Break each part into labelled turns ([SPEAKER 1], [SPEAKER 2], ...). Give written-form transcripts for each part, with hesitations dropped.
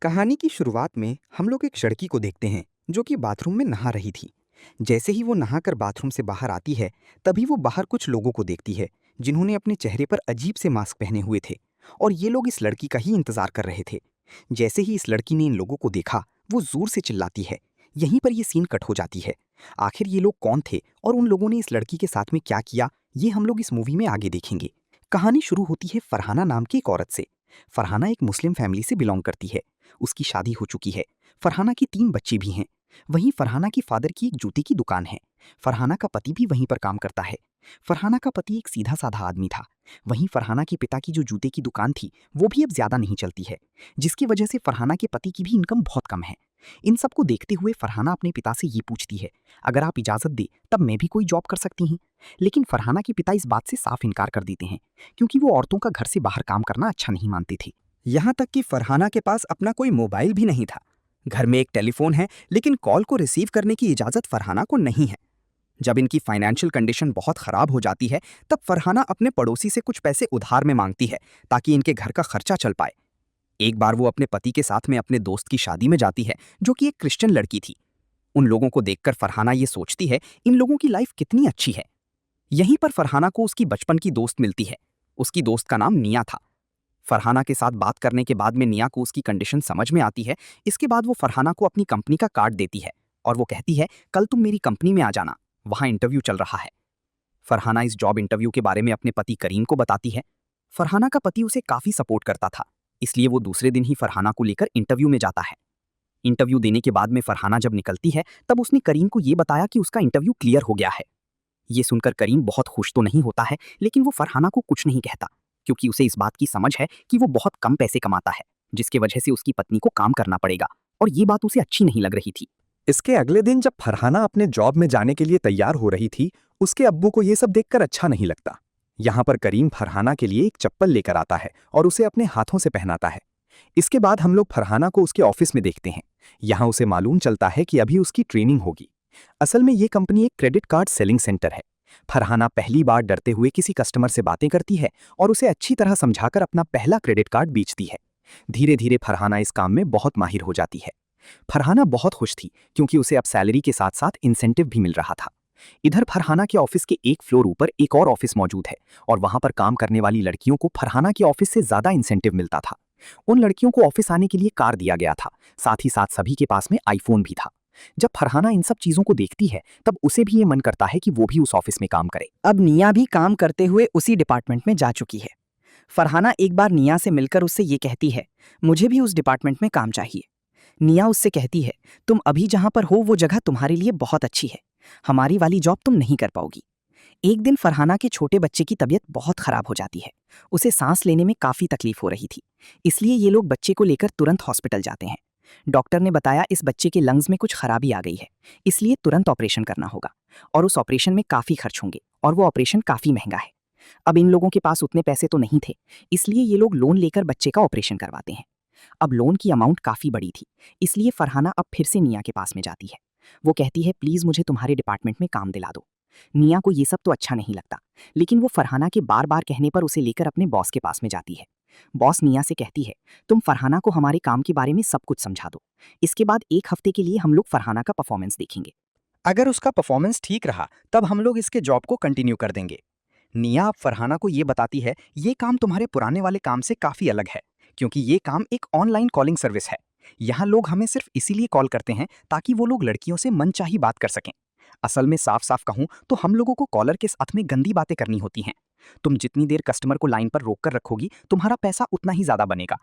[SPEAKER 1] कहानी की शुरुआत में हम लोग एक लड़की को देखते हैं जो कि बाथरूम में नहा रही थी। जैसे ही वो नहाकर बाथरूम से बाहर आती है, तभी वो बाहर कुछ लोगों को देखती है जिन्होंने अपने चेहरे पर अजीब से मास्क पहने हुए थे। और ये लोग इस लड़की का ही इंतजार कर रहे थे। जैसे ही इस लड़की ने इन लोगों को देखा, वो जोर से चिल्लाती है। यहीं पर ये सीन कट हो जाती है। आखिर ये लोग कौन थे और उन लोगों ने इस लड़की के साथ में क्या किया, ये हम लोग इस मूवी में आगे देखेंगे। कहानी शुरू होती है फरहाना नाम की एक औरत से। फरहाना एक मुस्लिम फैमिली से बिलोंग करती है। उसकी शादी हो चुकी है। फरहाना की 3 बच्चे भी हैं। वहीं फरहाना की फादर की एक जूते की दुकान है। फरहाना का पति भी वहीं पर काम करता है। फरहाना का पति एक सीधा-साधा आदमी था। वहीं फरहाना के पिता की जो जूते की दुकान थी, वो भी अब ज़्यादा नहीं चलती है, जिसकी वजह से फरहाना के पति की भी इनकम बहुत कम है। इन सब को देखते हुए फरहाना अपने पिता से ये पूछती है, अगर आप इजाज़त दें, तब मैं भी कोई जॉब कर सकती हूँ। लेकिन फरहाना के पिता इस बात से साफ इनकार कर देते हैं, क्योंकि वो औरतों का घर से बाहर काम करना अच्छा नहीं मानते थे। यहाँ तक कि फरहाना के पास अपना कोई मोबाइल भी नहीं था। घर में एक टेलीफोन है, लेकिन कॉल को रिसीव करने की इजाज़त फरहाना को नहीं है। जब इनकी फाइनेंशियल कंडीशन बहुत ख़राब हो जाती है, तब फरहाना अपने पड़ोसी से कुछ पैसे उधार में मांगती है, ताकि इनके घर का खर्चा चल पाए। एक बार वो अपने पति के साथ में अपने दोस्त की शादी में जाती है, जो कि एक क्रिश्चियन लड़की थी। उन लोगों को देखकर फरहाना ये सोचती है, इन लोगों की लाइफ कितनी अच्छी है। यहीं पर फरहाना को उसकी बचपन की दोस्त मिलती है। उसकी दोस्त का नाम निया था। फरहाना के साथ बात करने के बाद में निया को उसकी कंडीशन समझ में आती है। इसके बाद वो फरहाना को अपनी कंपनी का कार्ड देती है और वो कहती है, कल तुम मेरी कंपनी में आ जाना, वहाँ इंटरव्यू चल रहा है। फरहाना इस जॉब इंटरव्यू के बारे में अपने पति करीम को बताती है। फरहाना का पति उसे काफ़ी सपोर्ट करता था, इसलिए वो दूसरे दिन ही फरहाना को लेकर इंटरव्यू में जाता है। इंटरव्यू देने के बाद में फरहाना जब निकलती है, तब उसने करीम को ये बताया कि उसका इंटरव्यू क्लियर हो गया है। ये सुनकर करीम बहुत खुश तो नहीं होता है, लेकिन वो फरहाना को कुछ नहीं कहता, क्योंकि उसे इस बात की समझ है कि वो बहुत कम पैसे कमाता है, जिसकी वजह से उसकी पत्नी को काम करना पड़ेगा, और ये बात उसे अच्छी नहीं लग रही थी।
[SPEAKER 2] इसके अगले दिन जब फरहाना अपने जॉब में जाने के लिए तैयार हो रही थी, उसके अब्बू को ये सब देखकर अच्छा नहीं लगता। यहाँ पर करीम फरहाना के लिए एक चप्पल लेकर आता है और उसे अपने हाथों से पहनाता है। इसके बाद हम लोग फरहाना को उसके ऑफिस में देखते हैं। यहाँ उसे मालूम चलता है कि अभी उसकी ट्रेनिंग होगी। असल में ये कंपनी एक क्रेडिट कार्ड सेलिंग सेंटर है। फरहाना पहली बार डरते हुए किसी कस्टमर से बातें करती है और उसे अच्छी तरह समझाकर अपना पहला क्रेडिट कार्ड बेचती है। धीरे धीरे फरहाना इस काम में बहुत माहिर हो जाती है। फरहाना बहुत खुश थी, क्योंकि उसे अब सैलरी के साथ साथ इंसेंटिव भी मिल रहा था। इधर फरहाना के ऑफिस के एक फ्लोर ऊपर एक और ऑफिस मौजूद है, और वहां पर काम करने वाली लड़कियों को फरहाना के ऑफिस से ज्यादा इंसेंटिव मिलता था। उन लड़कियों को ऑफिस आने के लिए कार दिया गया था, साथ ही साथ सभी के पास में आईफोन भी था। जब फरहाना इन सब चीजों को देखती है, तब उसे भी ये मन करता है कि वो भी उस ऑफिस में काम करे।
[SPEAKER 3] अब निया भी काम करते हुए उसी डिपार्टमेंट में जा चुकी है। फरहाना एक बार निया से मिलकर उससे ये कहती है, मुझे भी उस डिपार्टमेंट में काम चाहिए। निया उससे कहती है, तुम अभी जहां पर हो वो जगह तुम्हारे लिए बहुत अच्छी है, हमारी वाली जॉब तुम नहीं कर पाओगी। एक दिन फरहाना के छोटे बच्चे की तबीयत बहुत खराब हो जाती है। उसे सांस लेने में काफी तकलीफ हो रही थी, इसलिए ये लोग बच्चे को लेकर तुरंत हॉस्पिटल जाते हैं। डॉक्टर ने बताया इस बच्चे के लंग्स में कुछ खराबी आ गई है, इसलिए तुरंत ऑपरेशन करना होगा, और उस ऑपरेशन में काफी खर्च होंगे, और वो ऑपरेशन काफी महंगा है। अब इन लोगों के पास उतने पैसे तो नहीं थे, इसलिए ये लोग लोन लेकर बच्चे का ऑपरेशन करवाते हैं। अब लोन की अमाउंट काफी बड़ी थी, इसलिए फरहाना अब फिर से निया के पास में जाती है। वो कहती है, प्लीज मुझे तुम्हारे डिपार्टमेंट में काम दिला दो। निया को ये सब तो अच्छा नहीं लगता, लेकिन वो फरहाना के बार बार कहने पर उसे लेकर अपने बॉस के पास में जाती है। बॉस निया से कहती है, तुम फरहाना को हमारे काम के बारे में सब कुछ समझा दो। इसके बाद 1 हफ्ते के लिए हम लोग फरहाना का परफॉर्मेंस देखेंगे।
[SPEAKER 1] अगर उसका परफॉर्मेंस ठीक रहा, तब हम लोग इसके जॉब को कंटिन्यू कर देंगे। निया अब फरहाना को ये बताती है, ये काम तुम्हारे पुराने वाले काम से काफ़ी अलग है, क्योंकि ये काम एक ऑनलाइन कॉलिंग सर्विस है। यहाँ लोग हमें सिर्फ इसीलिए कॉल करते हैं ताकि वो लोग लड़कियों से मनचाही बात कर सकें। असल में साफ साफ कहूँ तो हम लोगों को कॉलर के साथ में गंदी बातें करनी होती हैं। तुम जितनी देर कस्टमर को लाइन पर रोक कर रखोगी, तुम्हारा पैसा उतना ही ज़्यादा बनेगा।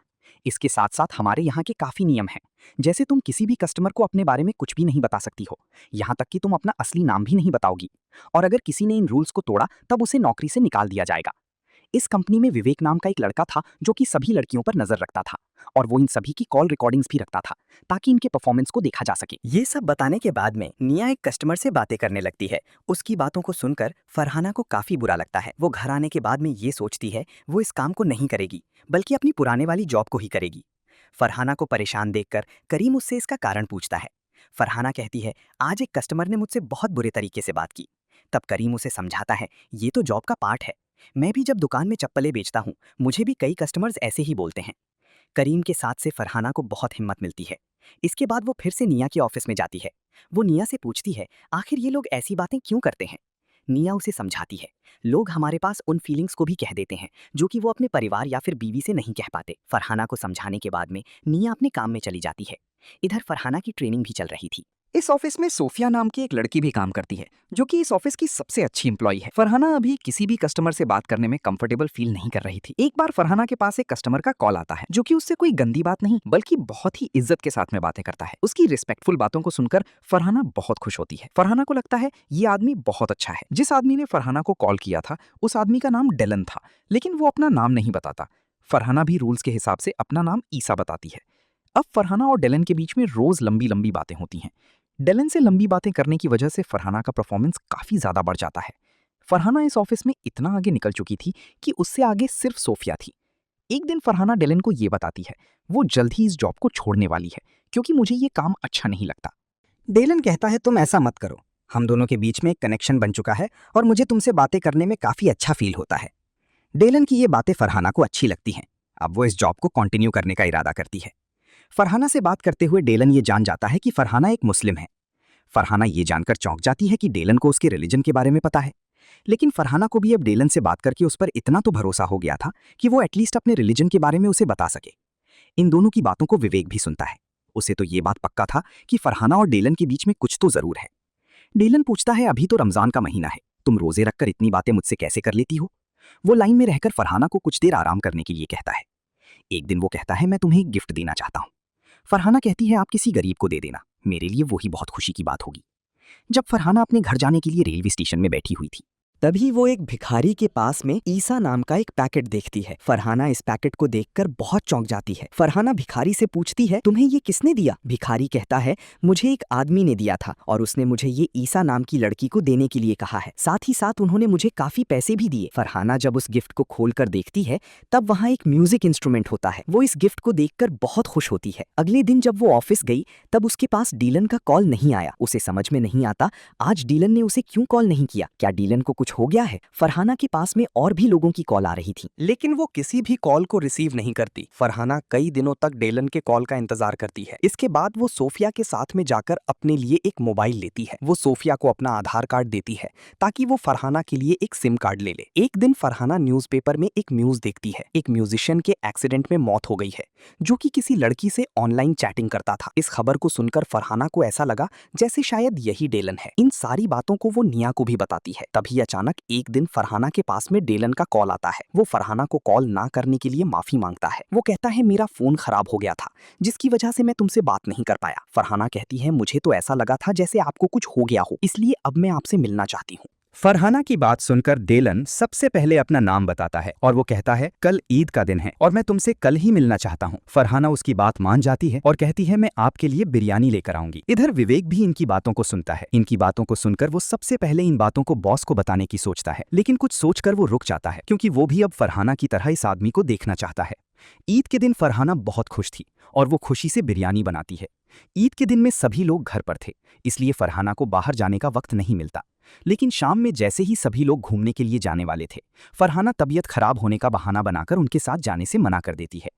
[SPEAKER 1] इसके साथ साथ हमारे यहाँ के काफ़ी नियम हैं, जैसे तुम किसी भी कस्टमर को अपने बारे में कुछ भी नहीं बता सकती हो, यहाँ तक कि तुम अपना असली नाम भी नहीं बताओगी। और अगर किसी ने इन रूल्स को तोड़ा, तब उसे नौकरी से निकाल दिया जाएगा। इस कंपनी में विवेक नाम का एक लड़का था, जो कि सभी लड़कियों पर नजर रखता था, और वो इन सभी की कॉल रिकॉर्डिंग्स भी रखता था, ताकि इनके परफॉर्मेंस को देखा जा सके।
[SPEAKER 3] ये सब बताने के बाद में निया एक कस्टमर से बातें करने लगती है। उसकी बातों को सुनकर फरहाना को काफी बुरा लगता है। वो घर आने के बाद में ये सोचती है वो इस काम को नहीं करेगी, बल्कि अपनी पुराने वाली जॉब को ही करेगी। फरहाना को परेशान देखकर करीम उससे इसका कारण पूछता है। फरहाना कहती है, आज एक कस्टमर ने मुझसे बहुत बुरे तरीके से बात की। तब करीम उसे समझाता है, ये तो जॉब का पार्ट है। मैं भी जब दुकान में चप्पलें बेचता हूँ, मुझे भी कई कस्टमर्स ऐसे ही बोलते हैं। करीम के साथ से फरहाना को बहुत हिम्मत मिलती है। इसके बाद वो फिर से निया के ऑफिस में जाती है। वो निया से पूछती है, आखिर ये लोग ऐसी बातें क्यों करते हैं। निया उसे समझाती है, लोग हमारे पास उन फीलिंग्स को भी कह देते हैं जो कि वो अपने परिवार या फिर बीवी से नहीं कह पाते। फरहाना को समझाने के बाद में निया अपने काम में चली जाती है। इधर फरहाना की ट्रेनिंग भी चल रही थी। इस ऑफिस में सोफिया नाम की एक लड़की भी काम करती है, जो कि इस ऑफिस की सबसे अच्छी एम्प्लॉय है। फरहाना अभी किसी भी कस्टमर से बात करने में कंफर्टेबल फील नहीं कर रही थी। एक बार फरहाना के पास एक कस्टमर का कॉल आता है, जो कि उससे कोई गंदी बात नहीं बल्कि बहुत ही इज्जत के साथ में बातें करता है। उसकी रिस्पेक्टफुल बातों को सुनकर फरहाना बहुत खुश होती है। फरहाना को लगता है ये आदमी बहुत अच्छा है। जिस आदमी ने फरहाना को कॉल किया था उस आदमी का नाम डेलन था, लेकिन वो अपना नाम नहीं बताता। फरहाना भी रूल्स के हिसाब से अपना नाम ईसा बताती है। अब फरहाना और डेलन के बीच में रोज लंबी लंबी बातें होती हैं। डेलन से लंबी बातें करने की वजह से फरहाना का परफॉर्मेंस काफी ज्यादा बढ़ जाता है। फरहाना इस ऑफिस में इतना आगे निकल चुकी थी कि उससे आगे सिर्फ सोफिया थी। एक दिन फरहाना डेलन को ये बताती है वो जल्द ही इस जॉब को छोड़ने वाली है, क्योंकि मुझे ये काम अच्छा नहीं लगता। डेलन कहता है, तुम ऐसा मत करो, हम दोनों के बीच में एक कनेक्शन बन चुका है और मुझे तुमसे बातें करने में काफी अच्छा फील होता है। डेलन की ये बातें फरहाना को अच्छी लगती हैं। अब वो इस जॉब को कंटिन्यू करने का इरादा करती है। फरहाना से बात करते हुए डेलन ये जान जाता है कि फरहाना एक मुस्लिम है। फरहाना ये जानकर चौंक जाती है कि डेलन को उसके रिलीजन के बारे में पता है, लेकिन फरहाना को भी अब डेलन से बात करके उस पर इतना तो भरोसा हो गया था कि वो एटलीस्ट अपने रिलीजन के बारे में उसे बता सके। इन दोनों की बातों को विवेक भी सुनता है। उसे तो ये बात पक्का था कि फरहाना और डेलन के बीच में कुछ तो जरूर है। डेलन पूछता है, अभी तो रमजान का महीना है, तुम रोजे रखकर इतनी बातें मुझसे कैसे कर लेती हो। वो लाइन में रहकर फरहाना को कुछ देर आराम करने के लिए कहता है। एक दिन वो कहता है, मैं तुम्हें एक गिफ्ट देना चाहता हूँ। फरहाना कहती है, आप किसी गरीब को दे देना, मेरे लिए वही बहुत खुशी की बात होगी। जब फरहाना अपने घर जाने के लिए रेलवे स्टेशन में बैठी हुई थी, तभी वो एक भिखारी के पास में ईसा नाम का एक पैकेट देखती है। फरहाना इस पैकेट को देखकर बहुत चौंक जाती है। फरहाना भिखारी से पूछती है, तुम्हें ये किसने दिया। भिखारी कहता है, मुझे एक आदमी ने दिया था और उसने मुझे ये ईसा नाम की लड़की को देने के लिए कहा है, साथ ही साथ उन्होंने मुझे काफी पैसे भी दिए। फरहाना जब उस गिफ्ट को खोलकर देखती है तब वहाँ एक म्यूजिक इंस्ट्रूमेंट होता है। वो इस गिफ्ट को देखकर बहुत खुश होती है। अगले दिन जब वो ऑफिस गई तब उसके पास डीलन का कॉल नहीं आया। उसे समझ में नहीं आता आज डीलन ने उसे क्यों कॉल नहीं किया। क्या डीलन को कुछ हो गया है। फरहाना के पास में और भी लोगों की कॉल आ रही थी, लेकिन वो किसी भी कॉल को रिसीव नहीं करती। फरहाना कई दिनों तक डेलन के कॉल का इंतजार करती है। इसके बाद वो सोफिया के साथ में जाकर अपने लिए एक मोबाइल लेती है। वो सोफिया को अपना आधार कार्ड देती है ताकि वो फरहाना के लिए एक सिम कार्ड ले ले। एक दिन फरहाना न्यूज़पेपर में एक न्यूज देखती है, एक म्यूजिशियन के एक्सीडेंट में मौत हो गई है, जो कि किसी लड़की से ऑनलाइन चैटिंग करता था। इस खबर को सुनकर फरहाना को ऐसा लगा जैसे शायद यही डेलन है। इन सारी बातों को वो निया को भी बताती है। तभी अचानक एक दिन फरहाना के पास में डेलन का कॉल आता है। वो फरहाना को कॉल ना करने के लिए माफी मांगता है। वो कहता है, मेरा फोन खराब हो गया था जिसकी वजह से मैं तुमसे बात नहीं कर पाया। फरहाना कहती है, मुझे तो ऐसा लगा था जैसे आपको कुछ हो गया हो, इसलिए अब मैं आपसे मिलना चाहती हूँ।
[SPEAKER 2] फरहाना की बात सुनकर डेलन सबसे पहले अपना नाम बताता है और वो कहता है, कल ईद का दिन है और मैं तुमसे कल ही मिलना चाहता हूँ। फरहाना उसकी बात मान जाती है और कहती है, मैं आपके लिए बिरयानी लेकर आऊंगी। इधर विवेक भी इनकी बातों को सुनता है। इनकी बातों को सुनकर वो सबसे पहले इन बातों को बॉस को बताने की सोचता है, लेकिन कुछ सोचकर वो रुक जाता है, क्योंकि वो भी अब फरहाना की तरह इस आदमी को देखना चाहता है। ईद के दिन फरहाना बहुत खुश थी और वो खुशी से बिरयानी बनाती है। ईद के दिन में सभी लोग घर पर थे, इसलिए फरहाना को बाहर जाने का वक्त नहीं मिलता। लेकिन शाम में जैसे ही सभी लोग घूमने के लिए जाने वाले थे, फरहाना तबीयत खराब होने का बहाना बनाकर उनके साथ जाने से मना कर देती है।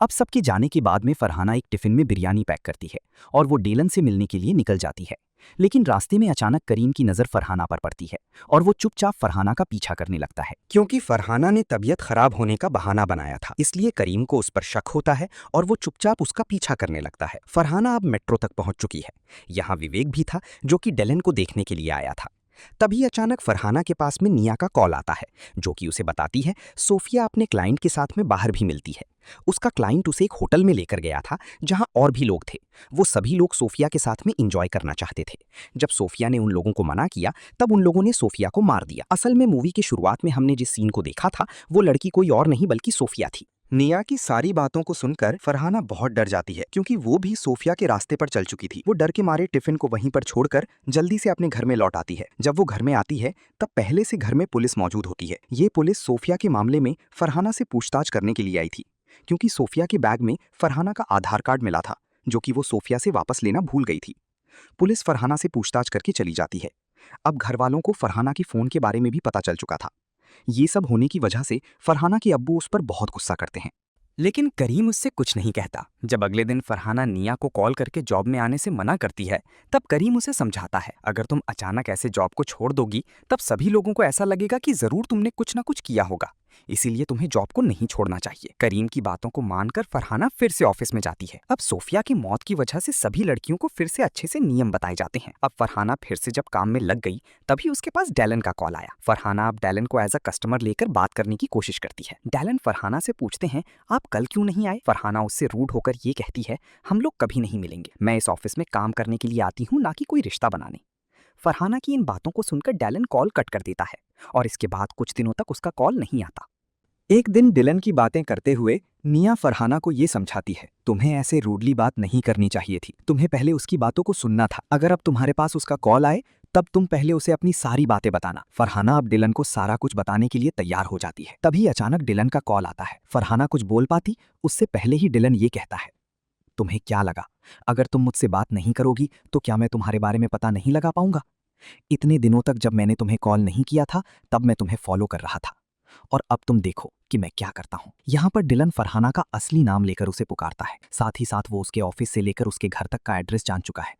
[SPEAKER 2] अब सबके जाने के बाद में फरहाना एक टिफिन में बिरयानी पैक करती है और वो डेलन से मिलने के लिए निकल जाती है। लेकिन रास्ते में अचानक करीम की नज़र फरहाना पर पड़ती है और वो चुपचाप फरहाना का पीछा करने लगता है।
[SPEAKER 1] क्योंकि फरहाना ने तबीयत खराब होने का बहाना बनाया था, इसलिए करीम को उस पर शक होता है और वो चुपचाप उसका पीछा करने लगता है। फरहाना अब मेट्रो तक पहुंच चुकी है। यहाँ विवेक भी था, जो कि डेलन को देखने के लिए आया था। तभी अचानक फरहाना के पास में निया का कॉल आता है, जो कि उसे बताती है सोफिया अपने क्लाइंट के साथ में बाहर भी मिलती है। उसका क्लाइंट उसे एक होटल में लेकर गया था जहां और भी लोग थे। वो सभी लोग सोफिया के साथ में एंजॉय करना चाहते थे। जब सोफिया ने उन लोगों को मना किया तब उन लोगों ने सोफिया को मार दिया। असल में मूवी की शुरुआत में हमने जिस सीन को देखा था वो लड़की कोई और नहीं बल्कि सोफिया थी। निया की सारी बातों को सुनकर फरहाना बहुत डर जाती है, क्योंकि वो भी सोफिया के रास्ते पर चल चुकी थी। वो डर के मारे टिफिन को वहीं पर छोड़कर जल्दी से अपने घर में लौट आती है। जब वो घर में आती है तब पहले से घर में पुलिस मौजूद होती है। ये पुलिस सोफिया के मामले में फरहाना से पूछताछ करने के लिए आई थी, क्योंकि सोफिया के बैग में फरहाना का आधार कार्ड मिला था, जो कि वो सोफिया से वापस लेना भूल गई थी। पुलिस फरहाना से पूछताछ करके चली जाती है। अब घर वालों को फरहाना के फ़ोन के बारे में भी पता चल चुका था। ये सब होने की वजह से फरहाना के अब्बू उस पर बहुत गुस्सा करते हैं। लेकिन करीम उससे कुछ नहीं कहता। जब अगले दिन फरहाना निया को कॉल करके जॉब में आने से मना करती है, तब करीम उसे समझाता है, अगर तुम अचानक ऐसे जॉब को छोड़ दोगी तब सभी लोगों को ऐसा लगेगा कि जरूर तुमने कुछ ना कुछ किया होगा, इसीलिए तुम्हें जॉब को नहीं छोड़ना चाहिए। करीम की बातों को मानकर फरहाना फिर से ऑफिस में जाती है। अब सोफिया की मौत की वजह से सभी लड़कियों को फिर से अच्छे से नियम बताए जाते हैं। अब फरहाना फिर से जब काम में लग गई, तभी उसके पास डैलन का कॉल आया। फरहाना अब डैलन को एज अ कस्टमर लेकर बात करने की कोशिश करती है। डैलन फरहाना से पूछते हैं, आप कल क्यों नहीं आए? फरहाना उससे रूड होकर ये कहती है, हम लोग कभी नहीं मिलेंगे, मैं इस ऑफिस में काम करने के लिए आती हूँ, ना कि कोई रिश्ता बनाने। फरहाना की इन बातों को सुनकर डैलन कॉल कट कर देता है और इसके बाद कुछ दिनों तक उसका कॉल नहीं आता।
[SPEAKER 2] एक दिन डिलन की बातें करते हुए निया फरहाना को ये समझाती है, तुम्हें ऐसे रूडली बात नहीं करनी चाहिए थी, तुम्हें पहले उसकी बातों को सुनना था। अगर अब तुम्हारे पास उसका कॉल आए तब तुम पहले उसे अपनी सारी बातें बताना। फरहाना अब डिलन को सारा कुछ बताने के लिए तैयार हो जाती है। तभी अचानक डिलन का कॉल आता है। फरहाना कुछ बोल पाती उससे पहले ही डिलन ये कहता है, तुम्हें क्या लगा अगर तुम मुझसे बात नहीं करोगी तो क्या मैं तुम्हारे बारे में पता नहीं लगा पाऊंगा? इतने दिनों तक जब मैंने तुम्हें कॉल नहीं किया था तब मैं तुम्हें फॉलो कर रहा था, और अब तुम देखो कि मैं क्या करता हूं। यहाँ पर डिलन फरहाना का असली नाम लेकर उसे पुकारता है। साथ ही साथ वो उसके ऑफिस से लेकर उसके घर तक का एड्रेस जान चुका है।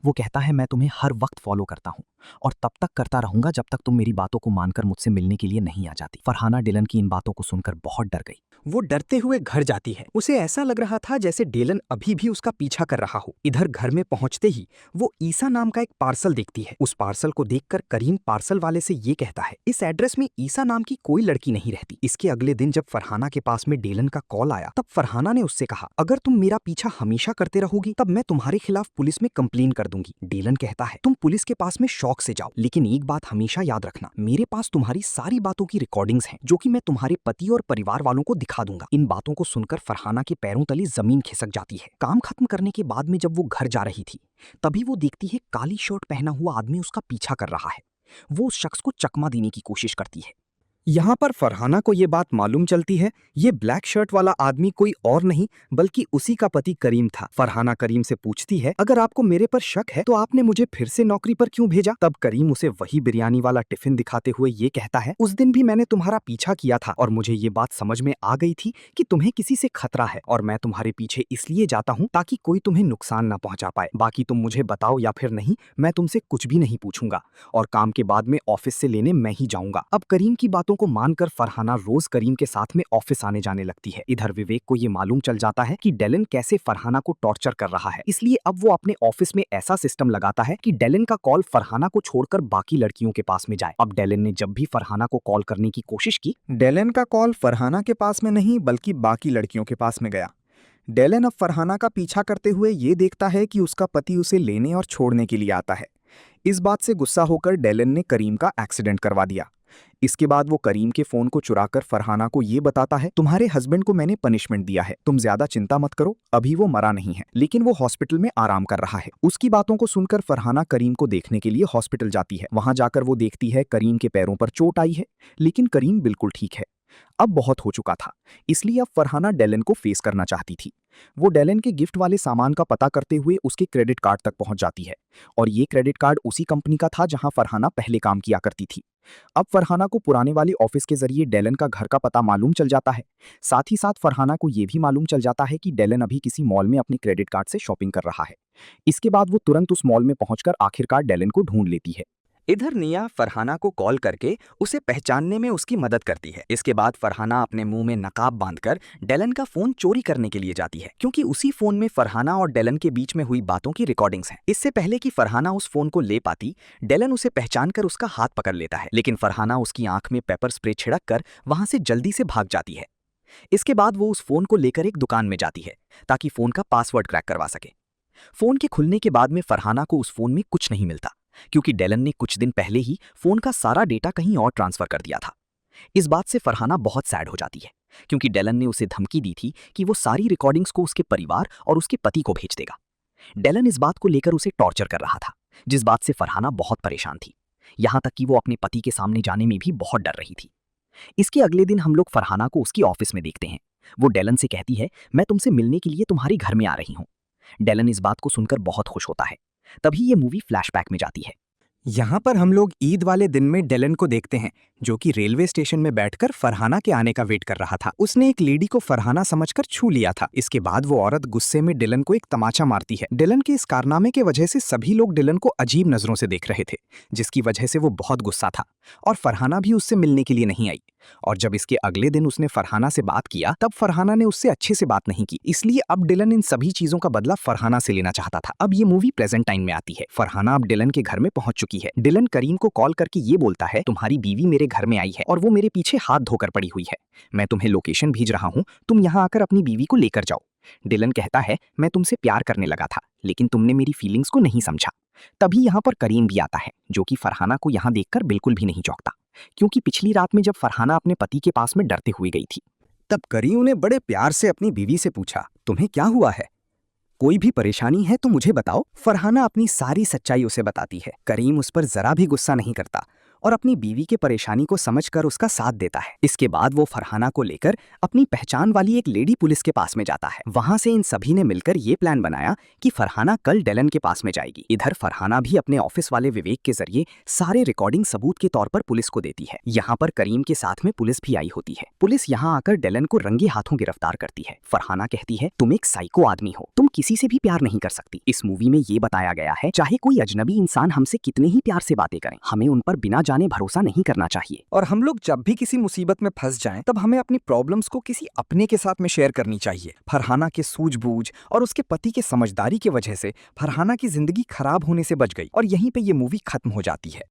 [SPEAKER 2] वो कहता है, मैं तुम्हें हर वक्त फॉलो करता हूँ और तब तक करता रहूंगा जब तक तुम मेरी बातों को मानकर मुझसे मिलने के लिए नहीं आ जाती। फरहाना डिलन की इन बातों को सुनकर बहुत डर गई।
[SPEAKER 1] वो डरते हुए घर जाती है। उसे ऐसा लग रहा था जैसे डेलन अभी भी उसका पीछा कर रहा हो। इधर घर में पहुंचते ही वो ईसा नाम का एक पार्सल देखती है। उस पार्सल को देखकर करीम पार्सल वाले से ये कहता है, इस एड्रेस में ईसा नाम की कोई लड़की नहीं रहती। इसके अगले दिन जब फरहाना के पास में डेलन का कॉल आया, तब फरहाना ने उससे कहा, अगर तुम मेरा पीछा हमेशा करते रहोगी तब मैं तुम्हारे खिलाफ पुलिस में कंप्लेन कर दूंगी। डेलन कहता है, तुम पुलिस के पास में शौक से जाओ, लेकिन एक बात हमेशा याद रखना, मेरे पास तुम्हारी सारी बातों की रिकॉर्डिंग्स हैं, जो कि मैं तुम्हारे पति और परिवार वालों को दिखा दूंगा। इन बातों को सुनकर फरहाना के पैरों तले जमीन खिसक जाती है। काम खत्म करने के बाद में जब वो घर जा रही थी, तभी वो देखती है काली शर्ट पहना हुआ आदमी उसका पीछा कर रहा है। वो उस शख्स को चकमा देने की कोशिश करती है।
[SPEAKER 2] यहाँ पर फरहाना को ये बात मालूम चलती है, ये ब्लैक शर्ट वाला आदमी कोई और नहीं बल्कि उसी का पति करीम था। फरहाना करीम से पूछती है, अगर आपको मेरे पर शक है तो आपने मुझे फिर से नौकरी पर क्यों भेजा? तब करीम उसे वही बिरयानी वाला टिफिन दिखाते हुए ये कहता है, उस दिन भी मैंने तुम्हारा पीछा किया था और मुझे ये बात समझ में आ गई थी कि तुम्हें किसी से खतरा है, और मैं तुम्हारे पीछे इसलिए जाता हूँ ताकि कोई तुम्हें नुकसान ना पहुंचा पाए। बाकी तुम मुझे बताओ या फिर नहीं, मैं तुमसे कुछ भी नहीं पूछूंगा और काम के बाद में ऑफिस से लेने मैं ही जाऊंगा। अब करीम की बातों को मानकर फरहाना रोज करीम के साथ में ऑफिस आने जाने लगती है। इधर विवेक को ये मालूम चल जाता है कि डेलन कैसे फरहाना को टॉर्चर कर रहा है, इसलिए अब वो अपने ऑफिस में ऐसा सिस्टम लगाता है कि डेलन का कॉल फरहाना को छोड़कर बाकी लड़कियों के पास में जाए। अब डेलन ने जब भी फरहाना को कॉल करने की कोशिश की,
[SPEAKER 4] डेलन का कॉल फरहाना के पास में नहीं बल्कि बाकी लड़कियों के पास में गया। डेलन अब फरहाना का पीछा करते हुए ये देखता है कि उसका पति उसे लेने और छोड़ने के लिए आता है। इस बात से गुस्सा होकर डेलन ने करीम का एक्सीडेंट करवा दिया। इसके बाद वो करीम के फोन को चुराकर फरहाना को ये बताता है, तुम्हारे हस्बैंड को मैंने पनिशमेंट दिया है, तुम ज्यादा चिंता मत करो, अभी वो मरा नहीं है, लेकिन वो हॉस्पिटल में आराम कर रहा है। उसकी बातों को सुनकर फरहाना करीम को देखने के लिए हॉस्पिटल जाती है। वहां जाकर वो देखती है करीम के पैरों पर चोट आई है, लेकिन करीम बिल्कुल ठीक है। अब बहुत हो चुका था, इसलिए अब फरहाना डेलन को फेस करना चाहती थी। वो डेलन के गिफ्ट वाले सामान का पता करते हुए उसके क्रेडिट कार्ड तक पहुंच जाती है, और ये क्रेडिट कार्ड उसी कंपनी का था जहां फरहाना पहले काम किया करती थी। अब फरहाना को पुराने वाले ऑफिस के जरिए डेलन का घर का पता मालूम चल जाता है। साथ ही साथ फरहाना को यह भी मालूम चल जाता है कि डेलन अभी किसी मॉल में अपने क्रेडिट कार्ड से शॉपिंग कर रहा है। इसके बाद वो तुरंत उस मॉल में पहुंचकर आखिरकार डेलन को ढूंढ लेती है।
[SPEAKER 1] इधर निया फरहाना को कॉल करके उसे पहचानने में उसकी मदद करती है। इसके बाद फरहाना अपने मुंह में नकाब बांधकर डेलन का फोन चोरी करने के लिए जाती है, क्योंकि उसी फोन में फरहाना और डेलन के बीच में हुई बातों की रिकॉर्डिंग्स हैं। इससे पहले कि फरहाना उस फोन को ले पाती, डेलन उसे पहचानकर उसका हाथ पकड़ लेता है, लेकिन फरहाना उसकी आंख में पेपर स्प्रे छिड़क कर वहां से जल्दी से भाग जाती है। इसके बाद वो उस फोन को लेकर एक दुकान में जाती है ताकि फोन का पासवर्ड क्रैक करवा सके। फोन के खुलने के बाद में फरहाना को उस फोन में कुछ नहीं मिलता, क्योंकि डेलन ने कुछ दिन पहले ही फोन का सारा डेटा कहीं और ट्रांसफर कर दिया था। इस बात से फरहाना बहुत सैड हो जाती है, क्योंकि डेलन ने उसे धमकी दी थी कि वो सारी रिकॉर्डिंग्स को उसके परिवार और उसके पति को भेज देगा। डेलन इस बात को लेकर उसे टॉर्चर कर रहा था, जिस बात से फरहाना बहुत परेशान थी, यहां तक कि वो अपने पति के सामने जाने में भी बहुत डर रही थी। इसके अगले दिन हम लोग फरहाना को उसकी ऑफिस में देखते हैं। वो डेलन से कहती है, मैं तुमसे मिलने के लिए तुम्हारे घर में आ रही हूँ। डेलन इस बात को सुनकर बहुत खुश होता है। तभी ये मूवी फ्लैशबैक में जाती है। यहाँ पर हम लोग ईद वाले दिन में डेलन को देखते हैं, जो कि रेलवे स्टेशन में बैठकर फरहाना के आने का वेट कर रहा था। उसने एक लेडी को फरहाना समझकर छू लिया था। इसके बाद वो औरत गुस्से में डिलन को एक तमाचा मारती है। डिलन के इस कारनामे के वजह से सभी लोग डिलन को अजीब नजरों से देख रहे थे, जिसकी वजह से वो बहुत गुस्सा था और फरहाना भी उससे मिलने के लिए नहीं आई। और जब इसके अगले दिन उसने फरहाना से बात किया, तब फरहाना ने उससे अच्छे से बात नहीं की। इसलिए अब डिलन इन सभी चीजों का बदला फरहाना से लेना चाहता था। अब ये मूवी प्रेजेंट टाइम में आती है। फरहाना अब डिलन के घर में पहुंच चुकी है। डिलन करीम को कॉल करके ये बोलता है, तुम्हारी बीवी मेरे घर में आई है और वो मेरे पीछे हाथ धोकर पड़ी हुई है। मैं तुम्हें लोकेशन भेज रहा हूँ, तुम यहाँ आकर अपनी बीवी को लेकर जाओ। डिलन कहता है, मैं तुमसे प्यार करने लगा था, लेकिन तुमने मेरी फीलिंग्स को नहीं समझा। तभी यहाँ पर करीम भी आता है, जो कि फरहाना को यहाँ देखकर बिल्कुल भी नहीं चौंकता, क्योंकि पिछली रात में जब फरहाना अपने पति के पास में डरते हुए गई थी,
[SPEAKER 2] तब करीम ने बड़े प्यार से अपनी बीवी से पूछा, तुम्हें क्या हुआ है? कोई भी परेशानी है तो मुझे बताओ।
[SPEAKER 1] फरहाना अपनी सारी सच्चाई उसे बताती है। करीम उस पर जरा भी गुस्सा नहीं करता और अपनी बीवी के परेशानी को समझकर उसका साथ देता है। इसके बाद वो फरहाना को लेकर अपनी पहचान वाली एक लेडी पुलिस के पास में जाता है। वहां से इन सभी ने मिलकर ये प्लान बनाया कि फरहाना कल डेलन के पास में जाएगी। इधर फरहाना भी अपने ऑफिस वाले विवेक के जरिए सारे रिकॉर्डिंग सबूत के तौर पर पुलिस को देती है। यहाँ पर करीम के साथ में पुलिस भी आई होती है। पुलिस यहाँ आकर डेलन को रंगे हाथों गिरफ्तार करती है। फरहाना कहती है, तुम एक साइको आदमी हो, तुम किसी से भी प्यार नहीं कर सकती। इस मूवी में ये बताया गया है, चाहे कोई अजनबी इंसान हमसे कितने ही प्यार से बातें करें, हमें उन पर बिना जाने भरोसा नहीं करना चाहिए।
[SPEAKER 4] और हम लोग जब भी किसी मुसीबत में फंस जाएं, तब हमें अपनी प्रॉब्लम्स को किसी अपने के साथ में शेयर करनी चाहिए। फरहाना के सूझबूझ और उसके पति के समझदारी की वजह से फरहाना की जिंदगी खराब होने से बच गई और यहीं पे ये मूवी खत्म हो जाती है।